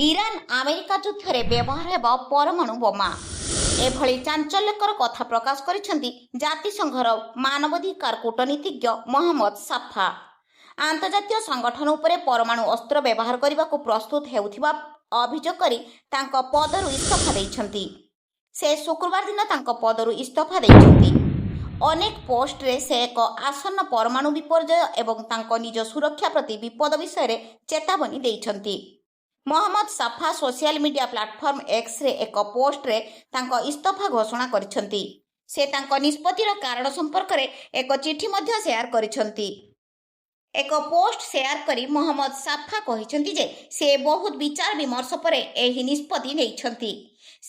Iran America ଯୁଦ୍ଧରେ ବ୍ୟବହାର ହେବ ପରମାଣୁ ବୋମା। ଏଭଳି ଚାଞ୍ଚଲ୍ୟକର କଥା ପ୍ରକାଶ କରିଛନ୍ତି ଜାତିସଂଘର ମାନବାଧିକାର କୂଟନୀତିଜ୍ଞ ମହମ୍ମଦ ସାଫା। ଆନ୍ତର୍ଜାତୀୟ ସଂଗଠନ ଉପରେ ପରମାଣୁ ଅସ୍ତ୍ର ବ୍ୟବହାର କରିବାକୁ ପ୍ରସ୍ତୁତ ହେଉଥିବା ଅଭିଯୋଗ କରି ତାଙ୍କ ପଦରୁ ଇସ୍ତଫା ଦେଇଛନ୍ତି। ସେ ଶୁକ୍ରବାର ଦିନ ତାଙ୍କ ପଦରୁ ଇସ୍ତଫା ଦେଇଛନ୍ତି। ଅନେକ ପୋଷ୍ଟରେ ସେ ଏକ ଆସନ୍ନ ପରମାଣୁ ବିପର୍ଯ୍ୟୟ ଏବଂ ତାଙ୍କ ନିଜ ସୁରକ୍ଷା ପ୍ରତି ବିପଦ ବିଷୟରେ ଚେତାବନୀ ଦେଇଛନ୍ତି। Mohammad Safa social media platform ଏକ୍ସରେ ଏକ ପୋଷ୍ଟରେ ତାଙ୍କ ଇସ୍ତଫା ଘୋଷଣା କରିଛନ୍ତି। ସେ ତାଙ୍କ ନିଷ୍ପତ୍ତିର କାରଣ ସମ୍ପର୍କରେ ଏକ ଚିଠି ମଧ୍ୟ ସେୟାର କରିଛନ୍ତି। ଏକ ପୋଷ୍ଟ ସେୟାର କରି ମହମ୍ମଦ ସାଫା କହିଛନ୍ତି ଯେ ସେ ବହୁତ ବିଚାର ବିମର୍ଶ ପରେ ଏହି ନିଷ୍ପତ୍ତି ନେଇଛନ୍ତି।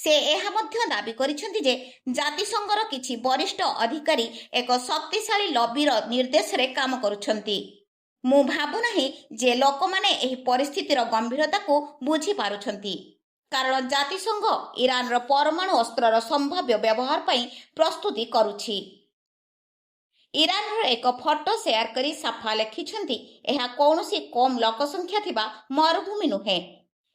ସେ ଏହା ମଧ୍ୟ ଦାବି କରିଛନ୍ତି ଯେ ଜାତିସଂଘର କିଛି ବରିଷ୍ଠ ଅଧିକାରୀ ଏକ ଶକ୍ତିଶାଳୀ ଲବିର ନିର୍ଦ୍ଦେଶରେ କାମ କରୁଛନ୍ତି। ମୁଁ ଭାବୁନାହିଁ ଯେ ଲୋକମାନେ ଏହି ପରିସ୍ଥିତିର ଗମ୍ଭୀରତାକୁ ବୁଝିପାରୁଛନ୍ତି, କାରଣ ଜାତିସଂଘ ଇରାନର ପରମାଣୁ ଅସ୍ତ୍ରର ସମ୍ଭାବ୍ୟ ବ୍ୟବହାର ପାଇଁ ପ୍ରସ୍ତୁତି କରୁଛି। ଇରାନର ଏକ ଫଟୋ ସେୟାର କରି ସାଫା ଲେଖିଛନ୍ତି, ଏହା କୌଣସି କମ୍ ଲୋକସଂଖ୍ୟା ଥିବା ମରୁଭୂମି ନୁହେଁ।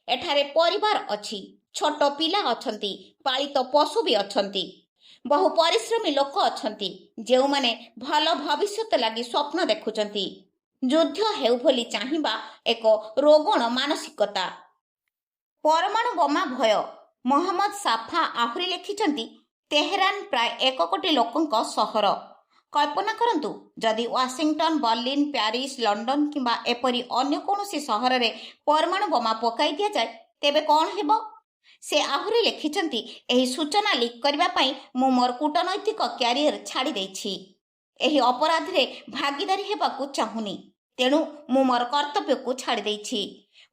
ଏଠାରେ ପରିବାର ଅଛି, ଛୋଟ ପିଲା ଅଛନ୍ତି, ପାଳିତ ପଶୁ ବି ଅଛନ୍ତି। ବହୁ ପରିଶ୍ରମୀ ଲୋକ ଅଛନ୍ତି ଯେଉଁମାନେ ଭଲ ଭବିଷ୍ୟତ ଲାଗି ସ୍ୱପ୍ନ ଦେଖୁଛନ୍ତି। ଯୁଦ୍ଧ ହେଉ ବୋଲି ଚାହିଁବା ଏକ ରୋଗଣ ମାନସିକତା। ପରମାଣୁ ବୋମା ଭୟ। ମହମ୍ମଦ ସାଫା ଆହୁରି ଲେଖିଛନ୍ତି, ତେହେରାନ ପ୍ରାୟ 1 କୋଟି ଲୋକଙ୍କ ସହର। କଳ୍ପନା କରନ୍ତୁ ଯଦି ୱାଶିଂଟନ, ବର୍ଲିନ, ପ୍ୟାରିସ, ଲଣ୍ଡନ କିମ୍ବା ଏପରି ଅନ୍ୟ କୌଣସି ସହରରେ ପରମାଣୁ ବୋମା ପକାଇ ଦିଆଯାଏ, ତେବେ କ'ଣ ହେବ? ସେ ଆହୁରି ଲେଖିଛନ୍ତି, ଏହି ସୂଚନା ଲିକ୍ କରିବା ପାଇଁ ମୁଁ ମୋର କୂଟନୈତିକ କ୍ୟାରିୟର ଛାଡ଼ି ଦେଇଛି। ଏହି ଅପରାଧରେ ଭାଗିଦାରୀ ହେବାକୁ ଚାହୁଁନି, ତେଣୁ ମୁଁ ମୋର କର୍ତ୍ତବ୍ୟକୁ ଛାଡ଼ି ଦେଇଛି।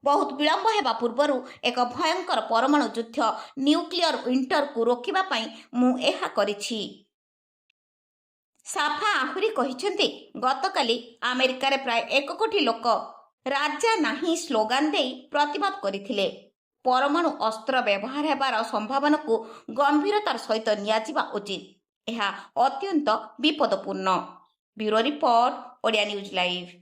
ବହୁତ ବିଳମ୍ବ ହେବା ପୂର୍ବରୁ ଏକ ଭୟଙ୍କର ପରମାଣୁ ଯୁଦ୍ଧ ନ୍ୟୁକ୍ଲିୟର ୱିଣ୍ଟରକୁ ରୋକିବା ପାଇଁ ମୁଁ ଏହା କରିଛି। ସାଫା ଆହୁରି କହିଛନ୍ତି, ଗତକାଲି ଆମେରିକାରେ ପ୍ରାୟ 1 କୋଟି ଲୋକ ରାଜା ନାହିଁ ସ୍ଲୋଗାନ ଦେଇ ପ୍ରତିବାଦ କରିଥିଲେ। ପରମାଣୁ ଅସ୍ତ୍ର ବ୍ୟବହାର ହେବାର ସମ୍ଭାବନାକୁ ଗମ୍ଭୀରତାର ସହିତ ନିଆଯିବା ଉଚିତ। ଏହା ଅତ୍ୟନ୍ତ ବିପଦପୂର୍ଣ୍ଣ। Bureau report, Odia news live.